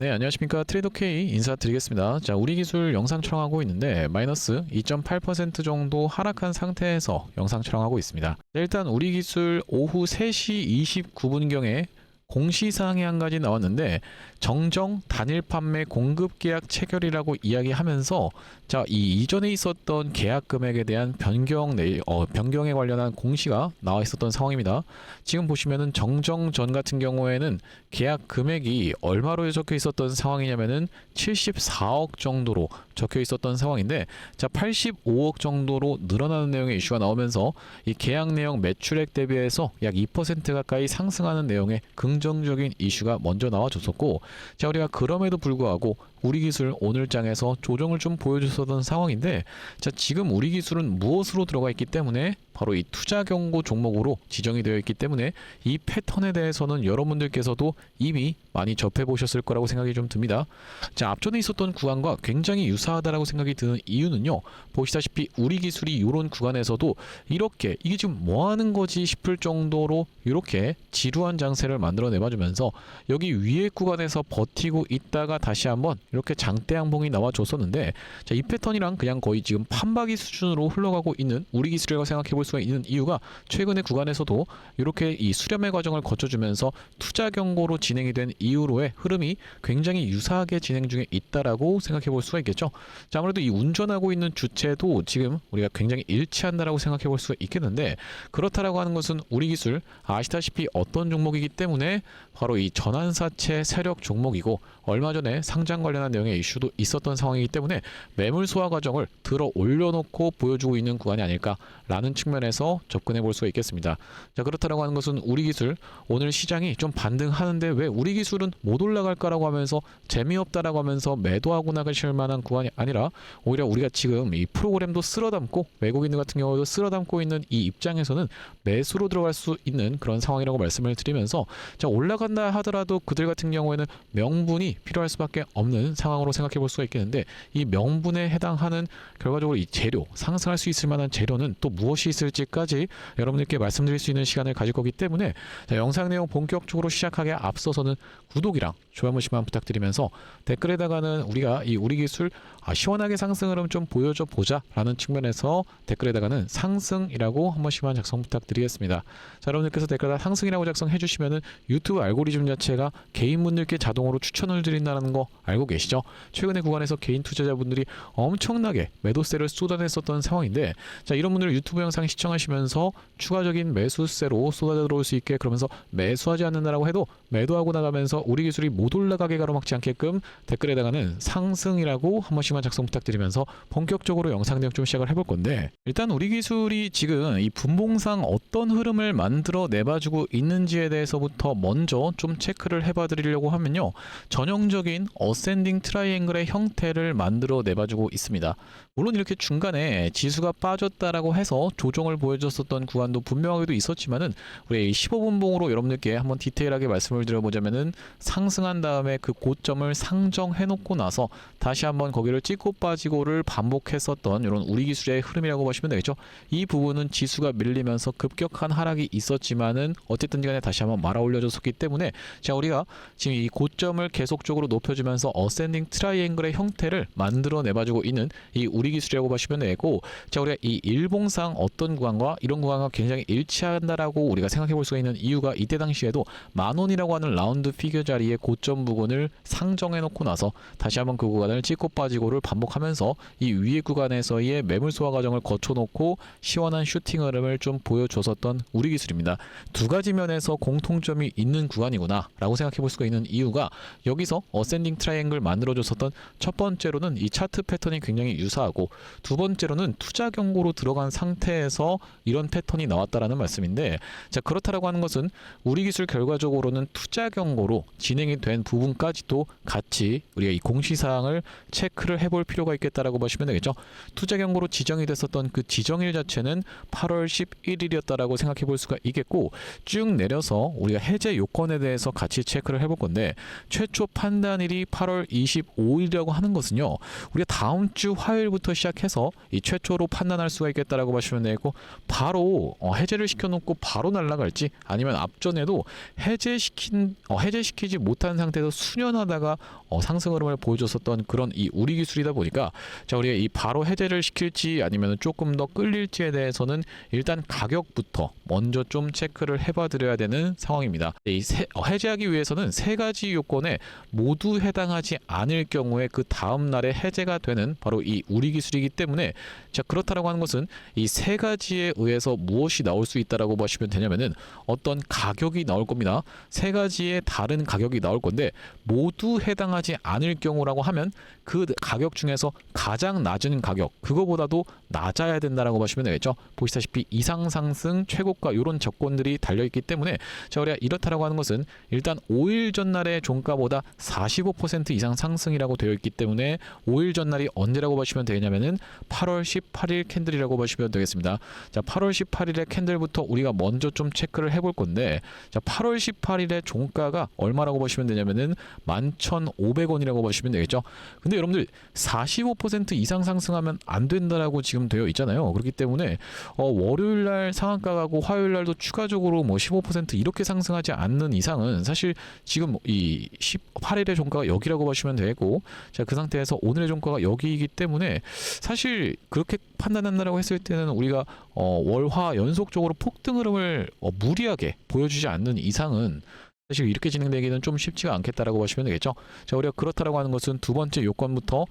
네, 안녕하십니까. 트레이더 K 인사드리겠습니다. 자, 우리 기술 영상 촬영하고 있는데 마이너스 2.8% 정도 하락한 상태에서 영상 촬영하고 있습니다. 일단 우리 기술 오후 3시 29분경에 공시사항이 한 가지 나왔는데 정정 단일 판매 공급 계약 체결이라고 이야기하면서 자, 이 이전에 있었던 계약 금액에 대한 변경에 관련한 공시가 나와 있었던 상황입니다. 지금 보시면은 정정 전 같은 경우에는 계약 금액이 얼마로 적혀 있었던 상황이냐면은 74억 정도로 적혀 있었던 상황인데 자, 85억 정도로 늘어나는 내용의 이슈가 나오면서 이 계약 내용 매출액 대비해서 약 2% 가까이 상승하는 내용의 긍정적인 이슈가 먼저 나와줬었고, 자, 우리가 그럼에도 불구하고 우리 기술 오늘 장에서 조정을 좀 보여줬었던 상황인데, 자, 지금 우리 기술은 무엇으로 들어가 있기 때문에 바로 이 투자 경고 종목으로 지정이 되어 있기 때문에 이 패턴에 대해서는 여러분들께서도 이미 많이 접해 보셨을 거라고 생각이 좀 듭니다. 자, 앞전에 있었던 구간과 굉장히 유사하다라고 생각이 드는 이유는요, 보시다시피 우리 기술이 이런 구간에서도 이렇게 이게 지금 뭐 하는 거지 싶을 정도로 이렇게 지루한 장세를 만들어 내봐주면서 여기 위에 구간에서 버티고 있다가 다시 한번 이렇게 장대 양봉이 나와줬었는데, 자, 이 패턴이랑 그냥 거의 지금 판박이 수준으로 흘러가고 있는 우리 기술이라고 생각해 볼 수가 있는 이유가 최근의 구간에서도 이렇게 이 수렴의 과정을 거쳐주면서 투자 경고로 진행이 된 이후로의 흐름이 굉장히 유사하게 진행 중에 있다라고 생각해 볼 수가 있겠죠. 자, 아무래도 이 운전하고 있는 주체도 지금 우리가 굉장히 일치한다라고 생각해 볼 수가 있겠는데, 그렇다라고 하는 것은 우리 기술 아시다시피 어떤 종목이기 때문에 바로 이 전환사채 세력 종목이고 얼마 전에 상장 관련한 내용의 이슈도 있었던 상황이기 때문에 매물 소화 과정을 들어 올려놓고 보여주고 있는 구간이 아닐까라는 측면에서 접근해 볼 수가 있겠습니다. 자, 그렇다라고 하는 것은 우리 기술 오늘 시장이 좀 반등하는데 왜 우리 기술은 못 올라갈까라고 하면서 재미없다라고 하면서 매도하고 나가실 만한 구간이 아니라 오히려 우리가 지금 이 프로그램도 쓸어담고 외국인들 같은 경우도 쓸어담고 있는 이 입장에서는 매수로 들어갈 수 있는 그런 상황이라고 말씀을 드리면서, 자, 올라간다 하더라도 그들 같은 경우에는 명분이 필요할 수밖에 없는 상황으로 생각해 볼 수가 있겠는데, 이 명분에 해당하는 결과적으로 이 재료, 상승할 수 있을 만한 재료는 또 무엇이 있을지까지 여러분들께 말씀드릴 수 있는 시간을 가질 거기 때문에, 자, 영상 내용 본격적으로 시작하기에 앞서서는 구독이랑 좋아요 한 번씩만 부탁드리면서 댓글에다가는 우리가 이 우리 기술 시원하게 상승 흐름 좀 보여줘 보자 라는 측면에서 댓글에다가는 상승이라고 한 번씩만 작성 부탁드리겠습니다. 자, 여러분들께서 댓글에다 상승이라고 작성해 주시면은 유튜브 알고리즘 자체가 개인분들께 자동으로 추천을 드린다는 거 알고 계시죠? 최근의 구간에서 개인 투자자분들이 엄청나게 매도세를 쏟아냈었던 상황인데, 자, 이런 분들 유튜브 영상 시청하시면서 추가적인 매수세로 쏟아져 들어올 수 있게, 그러면서 매수하지 않는다라고 해도 매도하고 나가면서 우리 기술이 못 올라가게 가로막지 않게끔 댓글에다가는 상승이라고 한 번씩만 작성 부탁드리면서 본격적으로 영상 내용 좀 시작을 해볼 건데, 일단 우리 기술이 지금 이 분봉상 어떤 흐름을 만들어 내봐주고 있는지에 대해서부터 먼저 좀 체크를 해봐 드리려고 하면요, 전형적인 어센딩 트라이앵글의 형태를 만들어 내봐주고 있습니다. 물론 이렇게 중간에 지수가 빠졌다라고 해서 조정을 보여줬었던 구간도 분명하게도 있었지만은 우리 15분봉으로 여러분들께 한번 디테일하게 말씀을 드려보자면은 상승한 다음에 그 고점을 상정해 놓고 나서 다시 한번 거기를 찍고 빠지고를 반복했었던 이런 우리 기술의 흐름이라고 보시면 되겠죠. 이 부분은 지수가 밀리면서 급격한 하락이 있었지만은 어쨌든 간에 다시 한번 말아 올려줬었기 때문에, 자, 우리가 지금 이 고점을 계속적으로 높여주면서 어센딩 트라이앵글의 형태를 만들어 내봐주고 있는 이 우리 기술이라고 보시면 되고, 자, 우리가 이 일봉상 어떤 구간과 이런 구간과 굉장히 일치한다라고 우리가 생각해 볼 수가 있는 이유가, 이때 당시에도 10,000원이라고 하는 라운드 피겨 자리의 고점 부근을 상정해 놓고 나서 다시 한번 그 구간을 찍고 빠지고를 반복하면서 이 위에 구간에서의 매물 소화 과정을 거쳐 놓고 시원한 슈팅 흐름을 좀 보여줬었던 우리 기술입니다. 두 가지 면에서 공통점이 있는 구간이구나 라고 생각해 볼 수가 있는 이유가, 여기서 어센딩 트라이앵글 만들어줬었던 첫 번째로는 이 차트 패턴이 굉장히 유사하고, 두 번째로는 투자 경고로 들어간 상태에서 이런 패턴이 나왔다라는 말씀인데, 자, 그렇다라고 하는 것은 우리 기술 결과적으로는 투자 경고로 진행이 된 부분까지도 같이 우리가 이 공시사항을 체크를 해볼 필요가 있겠다라고 보시면 되겠죠. 투자 경고로 지정이 됐었던 그 지정일 자체는 8월 11일이었다라고 생각해 볼 수가 있겠고, 쭉 내려서 우리가 해제 요건에 대해서 같이 체크를 해볼 건데, 최초 판단일이 8월 25일이라고 하는 것은요, 우리가 다음 주 화요일부터 시작해서 이 최초로 판단할 수가 있겠다라고 보시면 되고, 바로 해제를 시켜놓고 바로 날아갈지, 아니면 앞전에도 해제시키지 못한 상태에서 수년하다가 상승 흐름을 보여줬었던 그런 이 우리 기술이다 보니까 자, 우리가 이 바로 해제를 시킬지 아니면 조금 더 끌릴지에 대해서는 일단 가격부터 먼저 좀 체크를 해봐 드려야 되는 상황입니다. 해제하기 위해서는 세 가지 요건에 모두 해당하지 않을 경우에 그 다음 날에 해제가 되는 바로 이 우리 기술이기 때문에 자, 그렇다라고 하는 것은 이 세 가지에 의해서 무엇이 나올 수 있다라고 보시면 되냐면은 어떤 가격이 나올 겁니다. 세 가지의 다른 가격이 나올 건데 모두 해당하지 않을 경우라고 하면 그 가격 중에서 가장 낮은 가격 그거보다도 낮아야 된다라고 보시면 되겠죠. 보시다시피 이상 상승 최고가 이런 조건들이 달려있기 때문에 자, 우리가 이렇다라고 하는 것은 일단 5일 전날의 종가보다 45% 이상 상승이라고 되어 있기 때문에 5일 전날이 언제라고 보시면 되냐면은 8월 18일 캔들이라고 보시면 되겠습니다. 자, 8월 18일의 캔들부터 우리가 먼저 좀 체크를 해볼 건데 자, 8월 18일의 종가가 얼마라고 보시면 되냐면은 11,500원이라고 보시면 되겠죠. 근데 여러분들 45% 이상 상승하면 안 된다라고 지금 되어 있잖아요. 그렇기 때문에 월요일 날 상한가가고 화요일 날도 추가적으로 뭐 15% 이렇게 상승하지 않는 이상은 사실 지금 이 18일의 종가가 여기라고 보시면 되고 자, 그 상태에서 오늘의 종가가 여기이기 때문에 사실 그렇게 판단한다라고 했을 때는 우리가 월화 연속적으로 폭등 흐름을 무리하게 보여주지 않는 이상은 사실 이렇게 진행되기는 좀 쉽지가 않겠다라고 보시면 되겠죠. 자, 우리가 그렇다라고 하는 것은 두 번째 요건부터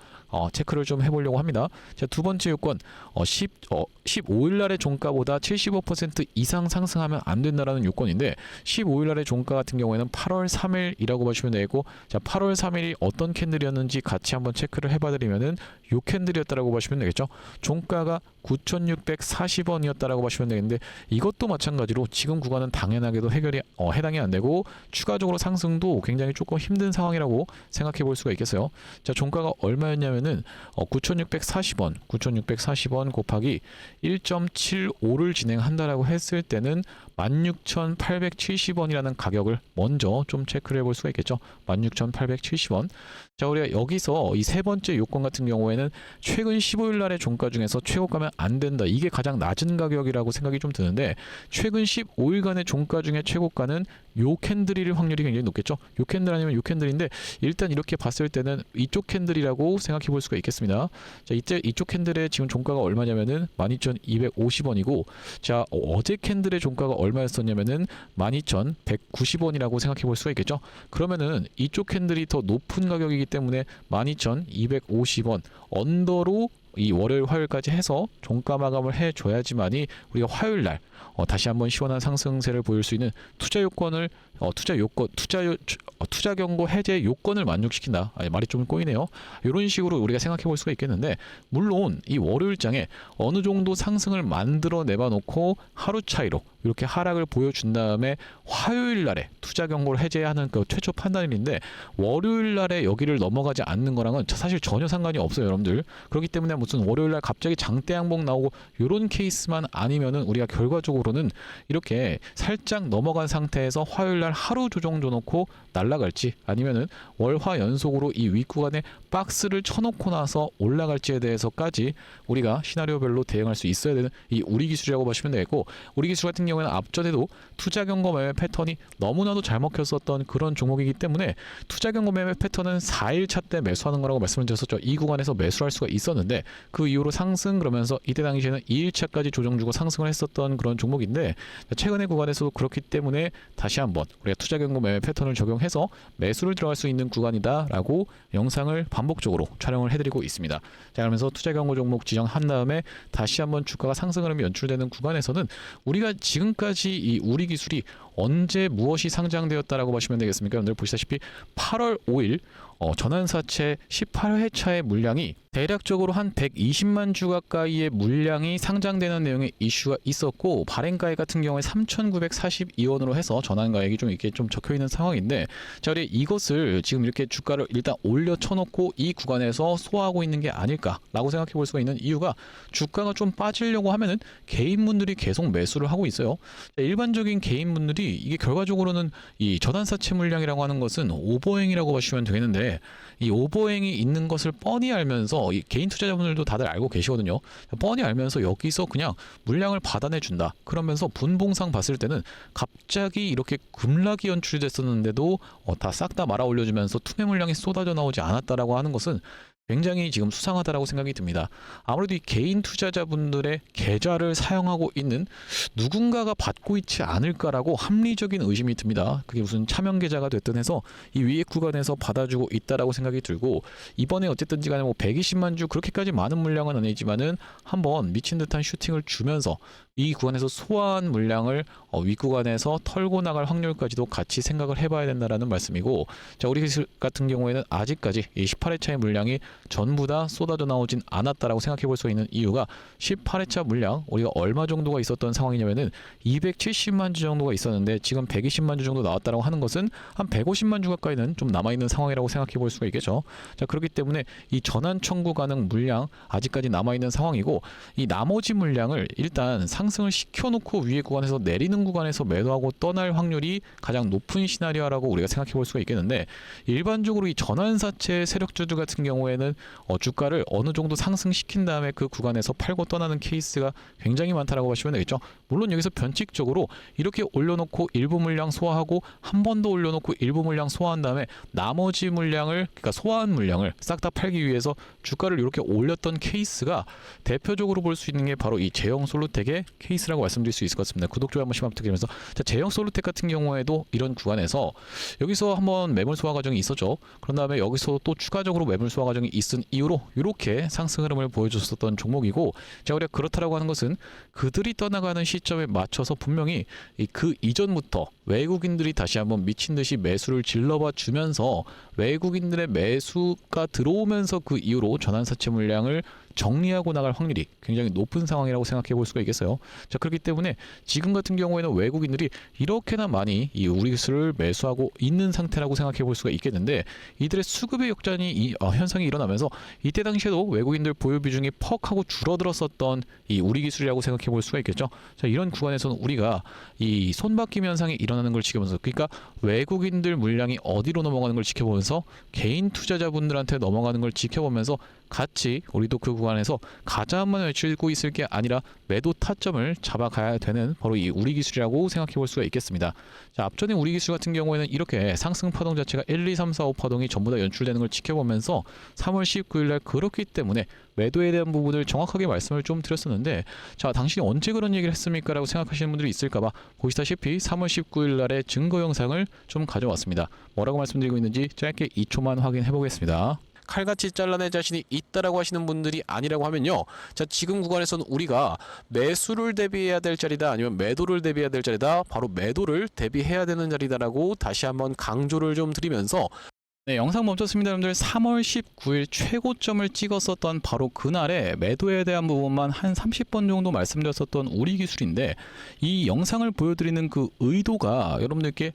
체크를 좀 해보려고 합니다. 자, 두 번째 요건 15일 날의 종가보다 75% 이상 상승하면 안 된다라는 요건인데 15일 날의 종가 같은 경우에는 8월 3일이라고 보시면 되고 자, 8월 3일이 어떤 캔들이었는지 같이 한번 체크를 해봐드리면은 요 캔들이었다라고 보시면 되겠죠. 종가가 9,640원이었다라고 보시면 되겠는데 이것도 마찬가지로 지금 구간은 당연하게도 해당이 안 되고 추가적으로 상승도 굉장히 조금 힘든 상황이라고 생각해 볼 수가 있겠어요. 자, 종가가 얼마였냐면은 9,640원 곱하기 1.75를 진행한다라고 했을 때는 16,870원이라는 가격을 먼저 좀 체크를 해볼 수가 있겠죠. 16,870원. 자, 우리가 여기서 이 세 번째 요건 같은 경우에는 최근 15일 날의 종가 중에서 최고가면 안 된다. 이게 가장 낮은 가격이라고 생각이 좀 드는데 최근 15일간의 종가 중에 최고가는 요 캔들일 확률이 굉장히 높겠죠. 요 캔들 아니면 요 캔들인데 일단 이렇게 봤을 때는 이쪽 캔들이라고 생각해 볼 수가 있겠습니다. 자, 이쪽 캔들의 지금 종가가 얼마냐면은 12,250원이고 자, 어제 캔들의 종가가 얼마였었냐면은 12,190원이라고 생각해 볼 수가 있겠죠. 그러면은 이쪽 캔들이 더 높은 가격이기 때문에 12,250원 언더로 이 월요일 화요일까지 해서 종가 마감을 해줘야지만이 우리가 화요일 날 다시 한번 시원한 상승세를 보일 수 있는 투자 요건을 투자 경고 해제 요건을 만족시킨다. 말이 좀 꼬이네요. 이런 식으로 우리가 생각해 볼 수가 있겠는데 물론 이 월요일장에 어느 정도 상승을 만들어 내봐 놓고 하루 차이로 이렇게 하락을 보여준 다음에 화요일 날에 투자 경고를 해제하는 그 최초 판단일인데 월요일 날에 여기를 넘어가지 않는 거랑은 사실 전혀 상관이 없어요, 여러분들. 그렇기 때문에 무슨 월요일 날 갑자기 장대 양봉 나오고 이런 케이스만 아니면은 우리가 결과적으로는 이렇게 살짝 넘어간 상태에서 화요일 날 하루 조정 줘놓고 날아갈지 아니면은 월화 연속으로 이 윗구간에 박스를 쳐놓고 나서 올라갈지에 대해서까지 우리가 시나리오별로 대응할 수 있어야 되는 이 우리 기술이라고 보시면 되겠고 우리 기술 같은 경우에는 앞전에도 투자 경고 매매 패턴이 너무나도 잘 먹혔었던 그런 종목이기 때문에 투자 경고 매매 패턴은 4일차 때 매수하는 거라고 말씀을 드렸었죠. 이 구간에서 매수할 수가 있었는데 그 이후로 상승 그러면서 이때 당시에는 2일차까지 조정 주고 상승을 했었던 그런 종목인데 최근의 구간에서도 그렇기 때문에 다시 한번 우리가 투자 경고 매매 패턴을 적용해서 매수를 들어갈 수 있는 구간이다라고 영상을 반복적으로 촬영을 해드리고 있습니다. 자, 그러면서 투자 경고 종목 지정한 다음에 다시 한번 주가가 상승 흐름이 연출되는 구간에서는 우리가 지금까지 이 우리 기술이 언제 무엇이 상장되었다라고 보시면 되겠습니까? 여러분들 보시다시피 8월 5일 전환사채 18회차의 물량이 대략적으로 한 120만 주 가까이의 물량이 상장되는 내용의 이슈가 있었고 발행가액 같은 경우에 3,942원으로 해서 전환가액이 좀 이렇게 좀 적혀 있는 상황인데 자, 우리 이것을 지금 이렇게 주가를 일단 올려 쳐놓고 이 구간에서 소화하고 있는 게 아닐까라고 생각해 볼 수가 있는 이유가 주가가 좀 빠지려고 하면은 개인분들이 계속 매수를 하고 있어요. 일반적인 개인분들이 이게 결과적으로는 이 전환사채 물량이라고 하는 것은 오버행이라고 보시면 되겠는데 있는데 이 오버행이 있는 것을 뻔히 알면서 이 개인 투자자분들도 다들 알고 계시거든요. 뻔히 알면서 여기서 그냥 물량을 받아내 준다. 그러면서 분봉상 봤을 때는 갑자기 이렇게 급락이 연출됐었는데도 다 싹 다 말아 올려주면서 투매 물량이 쏟아져 나오지 않았다라고 하는 것은 굉장히 지금 수상하다라고 생각이 듭니다. 아무래도 이 개인 투자자분들의 계좌를 사용하고 있는 누군가가 받고 있지 않을까라고 합리적인 의심이 듭니다. 그게 무슨 차명 계좌가 됐든 해서 이 위에 구간에서 받아주고 있다라고 생각이 들고, 이번에 어쨌든지 간에 뭐 120만 주 그렇게까지 많은 물량은 아니지만은 한번 미친 듯한 슈팅을 주면서 이 구간에서 소화한 물량을 윗구간에서 털고 나갈 확률까지도 같이 생각을 해봐야 된다라는 말씀이고, 자, 우리 기술 같은 경우에는 아직까지 이 18회차의 물량이 전부 다 쏟아져 나오진 않았다라고 생각해 볼 수 있는 이유가 18회차 물량 우리가 얼마 정도가 있었던 상황이냐면은 270만 주 정도가 있었는데 지금 120만 주 정도 나왔다라고 하는 것은 한 150만 주 가까이는 좀 남아있는 상황이라고 생각해 볼 수가 있겠죠. 자, 그렇기 때문에 이 전환 청구 가능 물량 아직까지 남아있는 상황이고, 이 나머지 물량을 일단 상승을 시켜놓고 위에 구간에서 내리는 구간에서 매도하고 떠날 확률이 가장 높은 시나리오라고 우리가 생각해 볼 수가 있겠는데, 일반적으로 이 전환사채 세력주들 같은 경우에는 주가를 어느 정도 상승시킨 다음에 그 구간에서 팔고 떠나는 케이스가 굉장히 많다라고 보시면 되겠죠. 물론 여기서 변칙적으로 이렇게 올려놓고 일부 물량 소화하고 한 번 더 올려놓고 일부 물량 소화한 다음에 나머지 물량을, 그러니까 소화한 물량을 싹 다 팔기 위해서 주가를 이렇게 올렸던 케이스가 대표적으로 볼 수 있는 게 바로 이 제형 솔루텍의 케이스라고 말씀드릴 수 있을 것 같습니다. 구독, 좋아요 한 번씩 부탁드리면서, 자, 제형 솔루텍 같은 경우에도 이런 구간에서 여기서 한번 매물 소화 과정이 있었죠. 그런 다음에 여기서 또 추가적으로 매물 소화 과정이 있은 이후로 이렇게 상승 흐름을 보여줬었던 종목이고, 자, 우리가 그렇다라고 하는 것은 그들이 떠나가는 시점에 맞춰서 분명히 그 이전부터 외국인들이 다시 한번 미친 듯이 매수를 질러봐 주면서 외국인들의 매수가 들어오면서 그 이후로 전환사채 물량을 정리하고 나갈 확률이 굉장히 높은 상황이라고 생각해 볼 수가 있겠어요. 자, 그렇기 때문에 지금 같은 경우에는 외국인들이 이렇게나 많이 이 우리 기술을 매수하고 있는 상태라고 생각해 볼 수가 있겠는데, 이들의 수급의 역전이 현상이 일어나면서 이때 당시에도 외국인들 보유 비중이 퍽 하고 줄어들었었던 이 우리 기술이라고 생각해 볼 수가 있겠죠. 자, 이런 구간에서는 우리가 이 손바뀜 현상이 일어나는 걸 지켜보면서, 그러니까 외국인들 물량이 어디로 넘어가는 걸 지켜보면서 개인 투자자분들한테 넘어가는 걸 지켜보면서 같이 우리도 그 구간에서 가자만 외치고 있을 게 아니라 매도 타점을 잡아가야 되는 바로 이 우리 기술이라고 생각해 볼 수가 있겠습니다. 자, 앞전에 우리 기술 같은 경우에는 이렇게 상승 파동 자체가 1, 2, 3, 4, 5 파동이 전부 다 연출되는 걸 지켜보면서 3월 19일 날 그렇기 때문에 매도에 대한 부분을 정확하게 말씀을 좀 드렸었는데, 자, 당신이 언제 그런 얘기를 했습니까? 라고 생각하시는 분들이 있을까봐 보시다시피 3월 19일 날의 증거 영상을 좀 가져왔습니다. 뭐라고 말씀드리고 있는지 짧게 2초만 확인해 보겠습니다. 칼같이 잘라낼 자신이 있다라고 하시는 분들이 아니라고 하면요, 자, 지금 구간에서는 우리가 매수를 대비해야 될 자리다, 아니면 매도를 대비해야 될 자리다, 바로 매도를 대비해야 되는 자리다라고 다시 한번 강조를 좀 드리면서, 네, 영상 멈췄습니다. 여러분들, 3월 19일 최고점을 찍었었던 바로 그날에 매도에 대한 부분만 한 30번 정도 말씀드렸었던 우리 기술인데, 이 영상을 보여드리는 그 의도가 여러분들께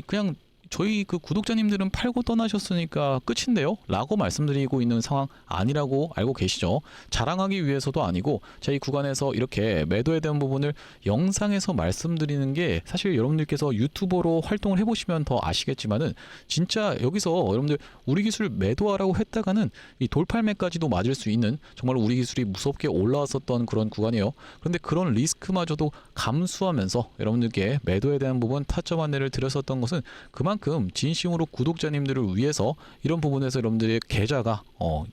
그냥 저희 그 구독자님들은 팔고 떠나셨으니까 끝인데요? 라고 말씀드리고 있는 상황 아니라고 알고 계시죠? 자랑하기 위해서도 아니고, 자, 이 구간에서 이렇게 매도에 대한 부분을 영상에서 말씀드리는 게 사실 여러분들께서 유튜버로 활동을 해보시면 더 아시겠지만은, 진짜 여기서 여러분들 우리 기술 매도하라고 했다가는 이 돌팔매까지도 맞을 수 있는 정말 우리 기술이 무섭게 올라왔었던 그런 구간이에요. 그런데 그런 리스크마저도 감수하면서 여러분들께 매도에 대한 부분 타점 안내를 드렸었던 것은 그만큼 진심으로 구독자님들을 위해서 이런 부분에서 여러분들의 계좌가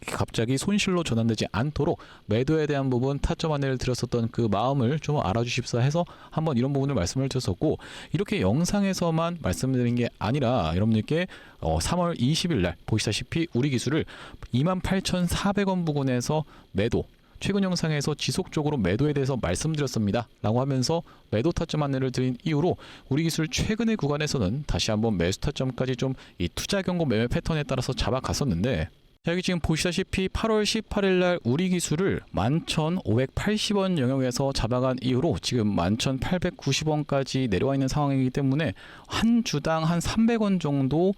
갑자기 손실로 전환되지 않도록 매도에 대한 부분 타점 안내를 드렸었던 그 마음을 좀 알아주십사 해서 한번 이런 부분을 말씀을 드렸었고, 이렇게 영상에서만 말씀드린 게 아니라 여러분들께 3월 20일 날 보시다시피 우리 기술을 28,400원 부근에서 매도, 최근 영상에서 지속적으로 매도에 대해서 말씀드렸습니다 라고 하면서 매도 타점 안내를 드린 이후로 우리 기술 최근의 구간에서는 다시 한번 매수 타점까지 좀 이 투자 경고 매매 패턴에 따라서 잡아갔었는데, 자, 여기 지금 보시다시피 8월 18일 날 우리 기술을 11,580원 영역에서 잡아간 이후로 지금 11,890원까지 내려와 있는 상황이기 때문에 한 주당 한 300원 정도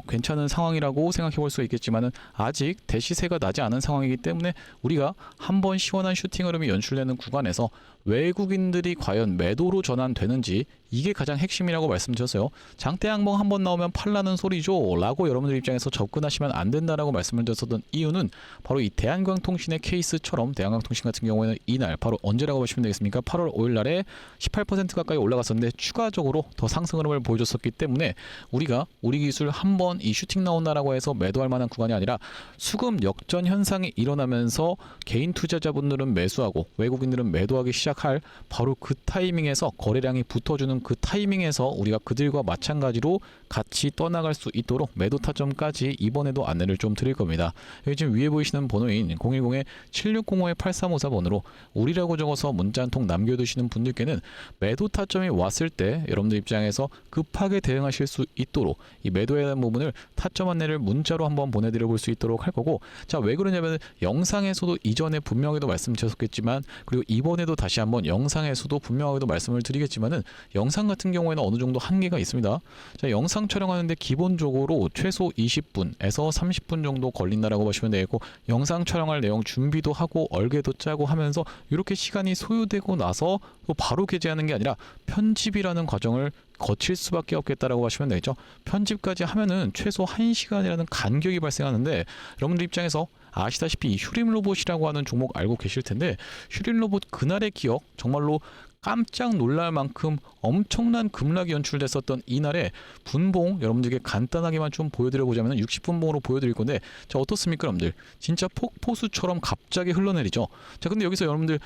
괜찮은 상황이라고 생각해 볼 수 있겠지만은 아직 대시세가 나지 않은 상황이기 때문에 우리가 한번 시원한 슈팅 흐름이 연출되는 구간에서 외국인들이 과연 매도로 전환되는지 이게 가장 핵심이라고 말씀드렸어요. 장대 양봉 한번 나오면 팔라는 소리죠 라고 여러분들 입장에서 접근하시면 안 된다라고 말씀을 드렸었던 이유는 바로 이 대한광통신의 케이스처럼 대한광통신 같은 경우에는 이날 바로 언제라고 보시면 되겠습니까? 8월 5일 날에 18% 가까이 올라갔었는데 추가적으로 더 상승 흐름을 보여줬었기 때문에 우리가 우리 기술 한번 이 슈팅 나온다라고 해서 매도할 만한 구간이 아니라 수급 역전 현상이 일어나면서 개인 투자자분들은 매수하고 외국인들은 매도하기 시작할 바로 그 타이밍에서 거래량이 붙어주는 그 타이밍에서 우리가 그들과 마찬가지로 같이 떠나갈 수 있도록 매도 타점까지 이번에도 안내를 좀 드릴 겁니다. 여기 지금 위에 보이시는 번호인 010-7605-8354번으로 우리라고 적어서 문자 한 통 남겨두시는 분들께는 매도 타점이 왔을 때 여러분들 입장에서 급하게 대응하실 수 있도록 이 매도에 대한 부분을 타점 안내를 문자로 한번 보내드려 볼 수 있도록 할 거고, 자, 왜 그러냐면 영상에서도 이전에 분명히도 말씀드렸겠지만 그리고 이번에도 다시 한번 영상에서도 분명하게도 말씀을 드리겠지만은 영상 같은 경우에는 어느 정도 한계가 있습니다. 자, 영상 촬영하는데 기본적으로 최소 20분에서 30분 정도 걸린다라고 보시면 되겠고, 영상 촬영할 내용 준비도 하고 얼개도 짜고 하면서 이렇게 시간이 소요되고 나서 또 바로 게재하는 게 아니라 편집이라는 과정을 거칠 수밖에 없겠다라고 하시면 되겠죠. 편집까지 하면은 최소 1시간이라는 간격이 발생하는데 여러분들 입장에서 아시다시피 이 휴림 로봇이라고 하는 종목 알고 계실 텐데, 휴림 로봇 그날의 기억 정말로 깜짝 놀랄 만큼 엄청난 급락이 연출됐었던 이날의 분봉 여러분들에게 간단하게만 좀 보여드려 보자면 60분봉으로 보여드릴 건데, 자, 어떻습니까 여러분들? 진짜 폭포수처럼 갑자기 흘러내리죠. 자, 근데 여기서 여러분들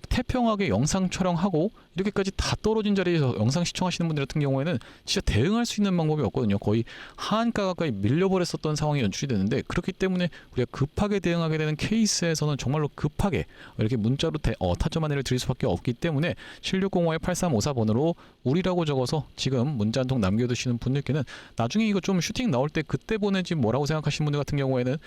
태평하게 영상 촬영하고 이렇게까지 다 떨어진 자리에서 영상 시청하시는 분들 같은 경우에는 진짜 대응할 수 있는 방법이 없거든요. 거의 하한가 가까이 밀려버렸었던 상황이 연출이 되는데, 그렇기 때문에 우리가 급하게 대응하게 되는 케이스에서는 정말로 급하게 이렇게 문자로 타점 안내를 드릴 수밖에 없기 때문에 7605-8354번으로 우리라고 적어서 지금 문자 한 통 남겨두시는 분들께는 나중에 이거 좀 슈팅 나올 때 그때 보내지 뭐라고 생각하시는 분들 같은 경우에는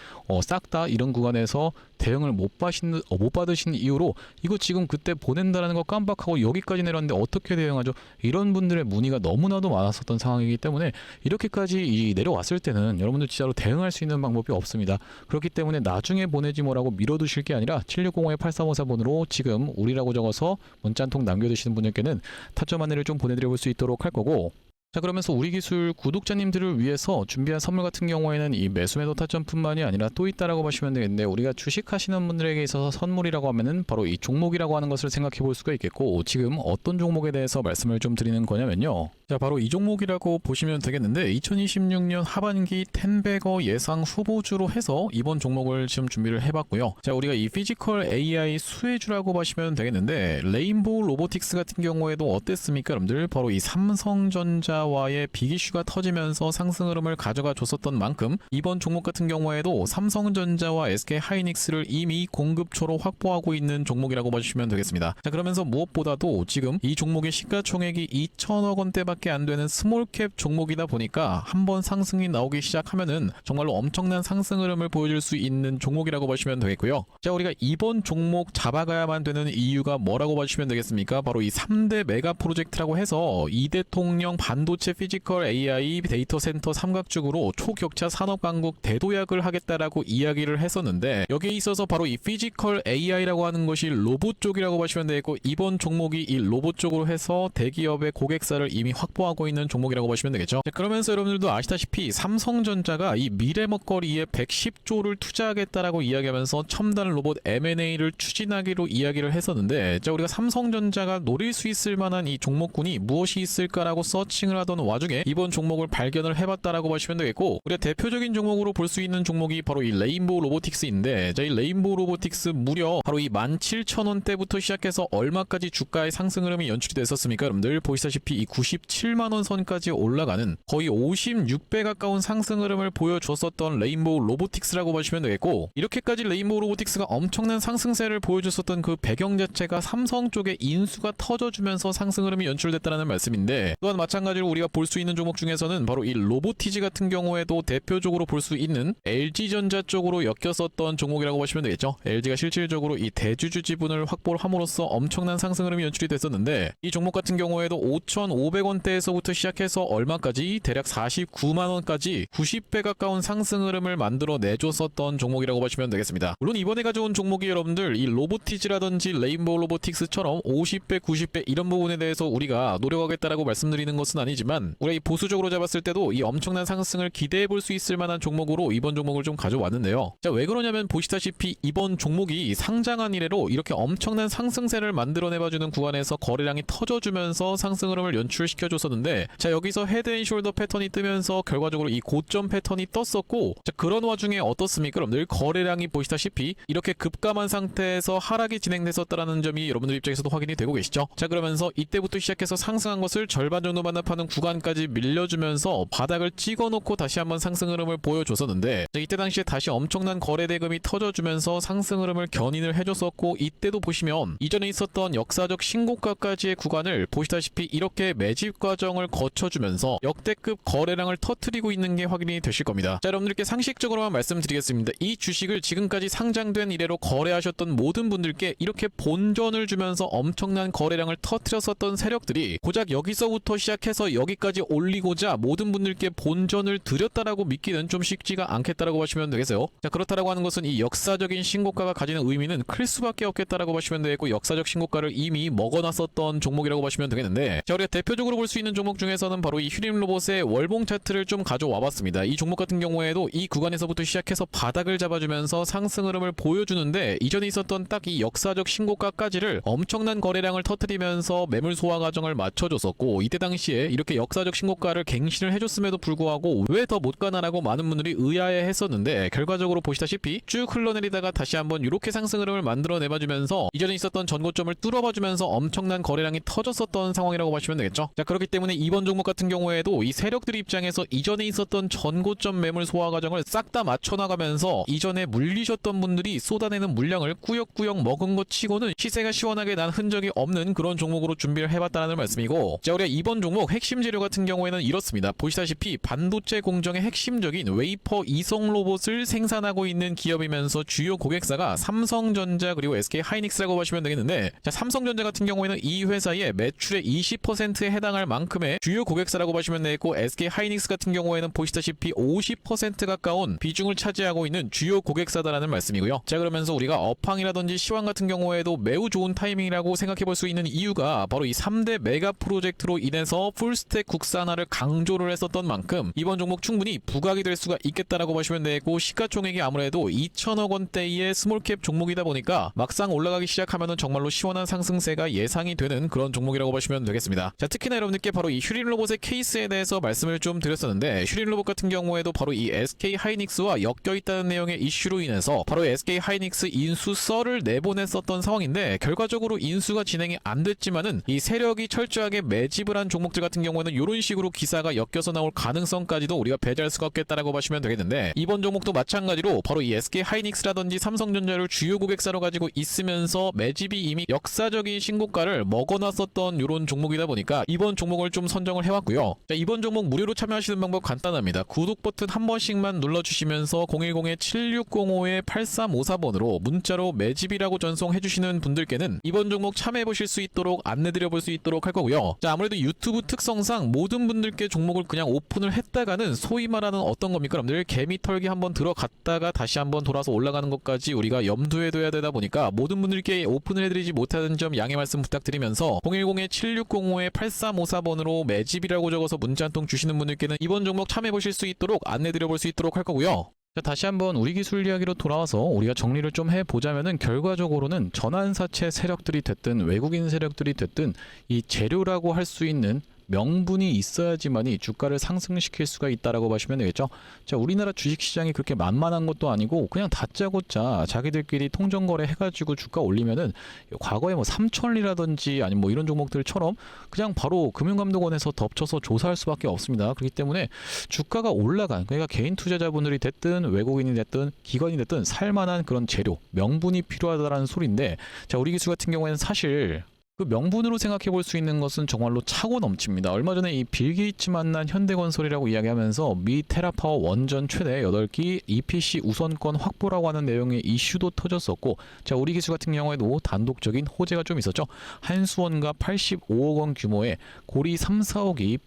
싹 다 이런 구간에서 대응을 못 받으시는 이유로 이거 지금 그때 보낸다라는 거 깜빡하고 여기까지 내렸는데 어떻게 대응하죠? 이런 분들의 문의가 너무나도 많았었던 상황이기 때문에 이렇게까지 내려왔을 때는 여러분들 진짜로 대응할 수 있는 방법이 없습니다. 그렇기 때문에 나중에 보내지 뭐라고 밀어두실 게 아니라 7605-8354번으로 지금 우리라고 적어서 문자 한 통 남겨두시는 분들께는 타점 안내를 좀 보내드려 볼 수 있도록 할 거고, 자, 그러면서 우리 기술 구독자님들을 위해서 준비한 선물 같은 경우에는 이 매수 매도 타점뿐만이 아니라 또 있다라고 보시면 되겠는데, 우리가 주식하시는 분들에게 있어서 선물이라고 하면은 바로 이 종목이라고 하는 것을 생각해 볼 수가 있겠고, 지금 어떤 종목에 대해서 말씀을 좀 드리는 거냐면요. 자, 바로 이 종목이라고 보시면 되겠는데 2026년 하반기 텐베거 예상 후보주로 해서 이번 종목을 지금 준비를 해봤고요. 자, 우리가 이 피지컬 AI 수혜주라고 보시면 되겠는데, 레인보우 로보틱스 같은 경우에도 어땠습니까 여러분들? 바로 이 삼성전자와의 빅이슈가 터지면서 상승 흐름을 가져가 줬었던 만큼 이번 종목 같은 경우에도 삼성전자와 SK하이닉스를 이미 공급처로 확보하고 있는 종목이라고 봐주시면 되겠습니다. 자, 그러면서 무엇보다도 지금 이 종목의 시가총액이 2천억 원대밖에 안 되는 스몰캡 종목이다 보니까 한번 상승이 나오기 시작하면은 정말로 엄청난 상승 흐름을 보여줄 수 있는 종목이라고 보시면 되겠고요. 자, 우리가 이번 종목 잡아가야만 되는 이유가 뭐라고 봐주시면 되겠습니까? 바로 이 3대 메가 프로젝트라고 해서 이대통령 반도체 피지컬 AI 데이터 센터 삼각죽으로 초격차 산업 강국 대도약을 하겠다라고 이야기를 했었는데, 여기에 있어서 바로 이 피지컬 AI라고 하는 것이 로봇 쪽이라고 보시면 되겠고, 이번 종목이 이 로봇 쪽으로 해서 대기업의 고객사를 이미 확보하고 있는 종목이라고 보시면 되겠죠. 자, 그러면서 여러분들도 아시다시피 삼성전자가 이 미래 먹거리에 110조를 투자하겠다라고 이야기하면서 첨단 로봇 M&A를 추진하기로 이야기를 했었는데, 자, 우리가 삼성전자가 노릴 수 있을 만한 이 종목군이 무엇이 있을까라고 서칭을 하던 와중에 이번 종목을 발견을 해봤다라고 보시면 되겠고, 우리가 대표적인 종목으로 볼 수 있는 종목이 바로 이 레인보우 로보틱스인데, 자, 이 레인보우 로보틱스 무려 바로 이 17,000원대부터 시작해서 얼마까지 주가의 상승 흐름이 연출이 됐었습니까 여러분들? 보시다시피 이 97만원 선까지 올라가는 거의 56배 가까운 상승 흐름을 보여줬었던 레인보우 로보틱스라고 보시면 되겠고, 이렇게까지 레인보우 로보틱스가 엄청난 상승세를 보여줬었던 그 배경 자체가 삼성 쪽에 인수가 터져주면서 상승 흐름이 연출됐다는 말씀인데, 또한 마찬가지로 우리가 볼 수 있는 종목 중에서는 바로 이 로보티즈 같은 경우에도 대표적으로 볼 수 있는 LG전자 쪽으로 엮였었던 종목이라고 보시면 되겠죠. LG가 실질적으로 이 대주주 지분을 확보를 함으로써 엄청난 상승 흐름이 연출이 됐었는데, 이 종목 같은 경우에도 5,500원대에서부터 시작해서 얼마까지 대략 49만원까지 90배 가까운 상승 흐름을 만들어 내줬었던 종목이라고 보시면 되겠습니다. 물론 이번에 가져온 종목이 여러분들 이 로보티즈라든지 레인보우 로보틱스처럼 50배, 90배 이런 부분에 대해서 우리가 노력하겠다라고 말씀드리는 것은 아니지만, 우리가 이 보수적으로 잡았을 때도 이 엄청난 상승을 기대해 볼 수 있을 만한 종목으로 이번 종목을 좀 가져왔는데요. 자, 왜 그러냐면 보시다시피 이번 종목이 상장한 이래로 이렇게 엄청난 상승세를 만들어내봐주는 구간에서 거래량이 터져주면서 상승 흐름을 연출시켜줬었는데, 자, 여기서 헤드앤숄더 패턴이 뜨면서 결과적으로 이 고점 패턴이 떴었고, 자, 그런 와중에 어떻습니까? 여러분들 거래량이 보시다시피 이렇게 급감한 상태에서 하락이 진행됐었다라는 점이 여러분들 입장에서도 확인이 되고 계시죠? 자, 그러면서 이때부터 시작해서 상승한 것을 절반 정도 반납하는 구간까지 밀려주면서 바닥을 찍어놓고 다시 한번 상승 흐름을 보여줬었는데, 자, 이때 당시에 다시 엄청난 거래 대금이 터져주면서 상승 흐름을 견인을 해줬었고, 이때도 보시면 이전에 있었던 역사적 신고가까지의 구간을 보시다시피 이렇게 매집 과정을 거쳐주면서 역대급 거래량을 터뜨리고 있는 게 확인이 되실 겁니다. 자, 여러분들께 상식적으로만 말씀드리겠습니다. 이 주식을 지금까지 상장된 이래로 거래하셨던 모든 분들께 이렇게 본전을 주면서 엄청난 거래량을 터뜨렸었던 세력들이 고작 여기서부터 시작해서 여기까지 올리고자 모든 분들께 본전을 드렸다라고 믿기는 좀 쉽지가 않겠다라고 보시면 되겠어요. 자, 그렇다라고 하는 것은 이 역사적인 신고가가 가지는 의미는 클 수밖에 없겠다라고 보시면 되겠고, 역사적 신고가를 이미 먹어놨었던 종목이라고 보시면 되겠는데, 자, 우리가 대표적으로 볼 수 있는 종목 중에서는 바로 이 휴림로봇의 월봉 차트를 좀 가져와 봤습니다. 이 종목 같은 경우에도 이 구간에서부터 시작해서 바닥을 잡아주면서 상승 흐름을 보여주는데, 이전에 있었던 딱 이 역사적 신고가까지를 엄청난 거래량을 터뜨리면서 매물 소화 과정을 맞춰줬었고, 이때 당시에 이렇게 역사적 신고가를 갱신을 해줬음에도 불구하고 왜 더 못 가나라고 많은 분들이 의아해 했었는데, 결과적으로 보시다시피 쭉 흘러내리다가 다시 한번 이렇게 상승 흐름을 만들어 내봐주면서 이전에 있었던 전고점을 뚫어봐주면서 엄청난 거래량이 터졌었던 상황이라고 보시면 되겠죠. 자, 그렇기 때문에 이번 종목 같은 경우에도 이 세력들 입장에서 이전에 있었던 전고점 매물 소화 과정을 싹 다 맞춰나가면서 이전에 물리셨던 분들이 쏟아내는 물량을 꾸역꾸역 먹은 것 치고는 시세가 시원하게 난 흔적이 없는 그런 종목으로 준비를 해봤다는 말씀이고, 자, 우리가 이번 종목 핵심 재료 같은 경우에는 이렇습니다. 보시다시피 반도체 공정의 핵심적인 웨이퍼 이성 로봇을 생산하고 있는 기업이면서 주요 고객사가 삼성전자 그리고 SK하이닉스라고 보시면 되겠는데, 자, 삼성전자 같은 경우에는 이 회사의 매출의 20%에 해당할 만큼의 주요 고객사라고 보시면 되겠고, SK하이닉스 같은 경우에는 보시다시피 50% 가까운 비중을 차지하고 있는 주요 고객사다라는 말씀이고요. 자, 그러면서 우리가 업황이라든지 시황 같은 경우에도 매우 좋은 타이밍이라고 생각해 볼 수 있는 이유가 바로 이 3대 메가 프로젝트로 인해서 풀스택 국산화를 강조를 했었던 만큼 이번 종목 충분히 부각이 될 수가 있겠다라고 보시면 되고, 시가총액이 아무래도 2천억 원대의 스몰캡 종목이다 보니까 막상 올라가기 시작하면은 정말로 시원한 상승세가 예상이 되는 그런 종목이라고 보시면 되겠습니다. 자, 특히나 여러분들께 바로 이 휴림로봇의 케이스에 대해서 말씀을 좀 드렸었는데, 휴림로봇 같은 경우에도 바로 이 SK하이닉스와 엮여있다는 내용의 이슈로 인해서 바로 SK하이닉스 인수 썰을 내보냈었던 상황인데, 결과적으로 인수가 진행이 안 됐지만은 이 세력이 철저하게 매집을 한 종목들 같은 경우에는 이런 식으로 기사가 엮여서 나올 가능성까지도 우리가 배제할 수가 없겠다라고 보시면 되겠는데, 이번 종목도 마찬가지로 바로 이 SK하이닉스라든지 삼성전자를 주요 고객사로 가지고 있으면서 매집이 이미 역사적인 신고가를 먹어놨었던 이런 종목이다 보니까 이번 종목을 좀 선정을 해왔고요. 자, 이번 종목 무료로 참여하시는 방법 간단합니다. 구독 버튼 한 번씩만 눌러주시면서 010-7605-8354번으로 문자로 매집이라고 전송해주시는 분들께는 이번 종목 참여해보실 수 있도록 안내드려볼 수 있도록 할 거고요. 자, 아무래도 유튜브 특성상 모든 분들께 종목을 그냥 오픈을 했다가는 소위 말하는 어떤 겁니까? 여러분들 개미 털기 한번 들어갔다가 다시 한번 돌아서 올라가는 것까지 우리가 염두에 둬야 되다 보니까 모든 분들께 오픈을 해드리지 못하는 점 양해 말씀 부탁드리면서 010-7605-8354번으로 매집이라고 적어서 문자 한 통 주시는 분들께는 이번 종목 참여해보실 수 있도록 안내드려볼 수 있도록 할 거고요. 자, 다시 한번 우리 기술 이야기로 돌아와서 우리가 정리를 좀 해보자면은, 결과적으로는 전환사채 세력들이 됐든 외국인 세력들이 됐든 이 재료라고 할 수 있는 명분이 있어야지만이 주가를 상승시킬 수가 있다라고 보시면 되겠죠. 자, 우리나라 주식시장이 그렇게 만만한 것도 아니고 그냥 다짜고짜 자기들끼리 통정거래 해가지고 주가 올리면은 과거에 뭐 삼천리라든지 아니면 뭐 이런 종목들처럼 그냥 바로 금융감독원에서 덮쳐서 조사할 수밖에 없습니다. 그렇기 때문에 주가가 올라간, 그러니까 개인 투자자분들이 됐든 외국인이 됐든 기관이 됐든 살만한 그런 재료, 명분이 필요하다라는 소리인데, 자, 우리 기술 같은 경우에는 사실 그 명분으로 생각해 볼 수 있는 것은 정말로 차고 넘칩니다. 얼마 전에 이 빌 게이츠 만난 현대건설이라고 이야기하면서 미 테라파워 원전 최대 8기 EPC 우선권 확보라고 하는 내용의 이슈도 터졌었고, 자, 우리 기술 같은 경우에도 단독적인 호재가 좀 있었죠. 한수원과 85억 원 규모의 고리 3, 4호기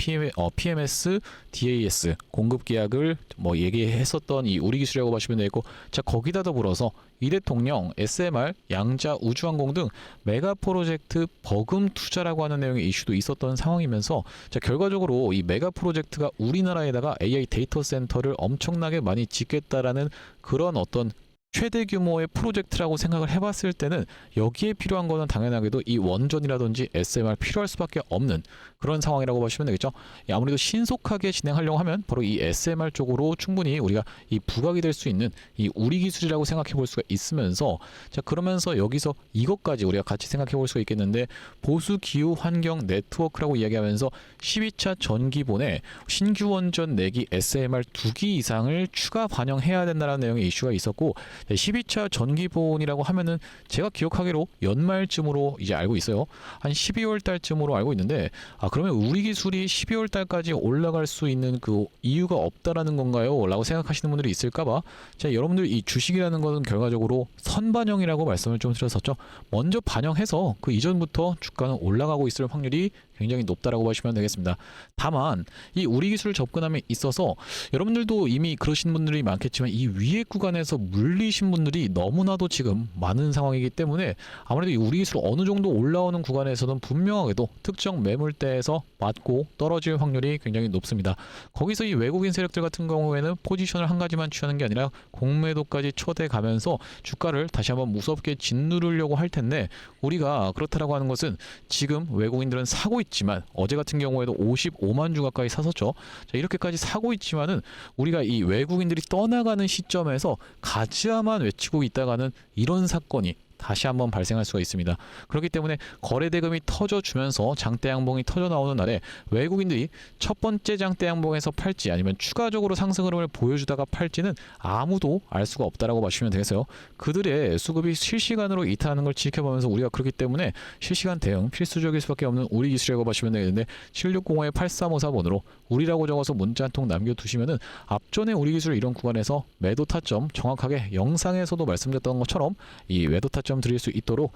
PMS, DAS 공급 계약을 얘기했었던 이 우리 기술이라고 보시면 되겠고, 자, 거기다 더불어서 이 대통령 SMR, 양자 우주항공 등 메가 프로젝트 버금 투자라고 하는 내용의 이슈도 있었던 상황이면서, 자, 결과적으로 이 메가 프로젝트가 우리나라에다가 AI 데이터 센터를 엄청나게 많이 짓겠다라는 그런 어떤 최대 규모의 프로젝트라고 생각을 해봤을 때는 여기에 필요한 거는 당연하게도 이 원전이라든지 SMR 필요할 수밖에 없는 그런 상황이라고 보시면 되겠죠. 아무래도 신속하게 진행하려고 하면 바로 이 SMR 쪽으로 충분히 우리가 이 부각이 될 수 있는 이 우리 기술이라고 생각해 볼 수가 있으면서, 자, 그러면서 여기서 이것까지 우리가 같이 생각해 볼 수가 있겠는데, 보수 기후 환경 네트워크라고 이야기하면서 12차 전기본에 신규 원전 4기 SMR 2기 이상을 추가 반영해야 된다는 내용의 이슈가 있었고, 12차 전기본이라고 하면은 제가 기억하기로 연말쯤으로 이제 알고 있어요. 한 12월 달쯤으로 알고 있는데, 그러면 우리 기술이 12월 달까지 올라갈 수 있는 그 이유가 없다라는 건가요? 라고 생각하시는 분들이 있을까봐, 자, 여러분들 이 주식이라는 것은 결과적으로 선반영이라고 말씀을 좀 드렸었죠. 먼저 반영해서 그 이전부터 주가는 올라가고 있을 확률이 굉장히 높다라고 보시면 되겠습니다. 다만 이 우리 기술 접근함에 있어서 여러분들도 이미 그러신 분들이 많겠지만, 이 위에 구간에서 물리신 분들이 너무나도 지금 많은 상황이기 때문에 아무래도 이 우리 기술 어느 정도 올라오는 구간에서는 분명하게도 특정 매물대에서 맞고 떨어질 확률이 굉장히 높습니다. 거기서 이 외국인 세력들 같은 경우에는 포지션을 한 가지만 취하는 게 아니라 공매도까지 쳐대 가면서 주가를 다시 한번 무섭게 짓누르려고 할 텐데, 우리가 그렇다라고 하는 것은 지금 외국인들은 사고 있지만 어제 같은 경우에도 55만 주 가까이 샀었죠. 자, 이렇게까지 사고 있지만은 우리가 이 외국인들이 떠나가는 시점에서 가즈아만 외치고 있다가는 이런 사건이 다시 한번 발생할 수가 있습니다. 그렇기 때문에 거래 대금이 터져주면서 장대 양봉이 터져 나오는 날에 외국인들이 첫 번째 장대 양봉에서 팔지 아니면 추가적으로 상승 흐름을 보여주다가 팔지는 아무도 알 수가 없다라고 보시면 되겠어요. 그들의 수급이 실시간으로 이탈하는 걸 지켜보면서 우리가 그렇기 때문에 실시간 대응 필수적일 수밖에 없는 우리 기술이라고 보시면 되겠는데, 7605-8354번으로 우리라고 적어서 문자 한 통 남겨두시면은 앞전에 우리 기술 이런 구간에서 매도 타점 정확하게 영상에서도 말씀드렸던 것처럼 이 매도 타점 드릴 수 있도록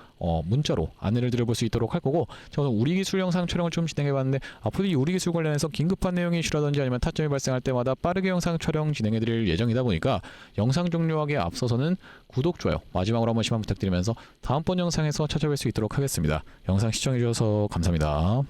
문자로 안내를 드려볼 수 있도록 할 거고, 저는 우리 기술 영상 촬영을 좀 진행해봤는데 앞으로 이 우리 기술 관련해서 긴급한 내용이 이슈라든지 아니면 타점이 발생할 때마다 빠르게 영상 촬영 진행해드릴 예정이다 보니까 영상 종료하기에 앞서서는 구독, 좋아요 마지막으로 한 번씩만 부탁드리면서 다음번 영상에서 찾아뵐 수 있도록 하겠습니다. 영상 시청해주셔서 감사합니다.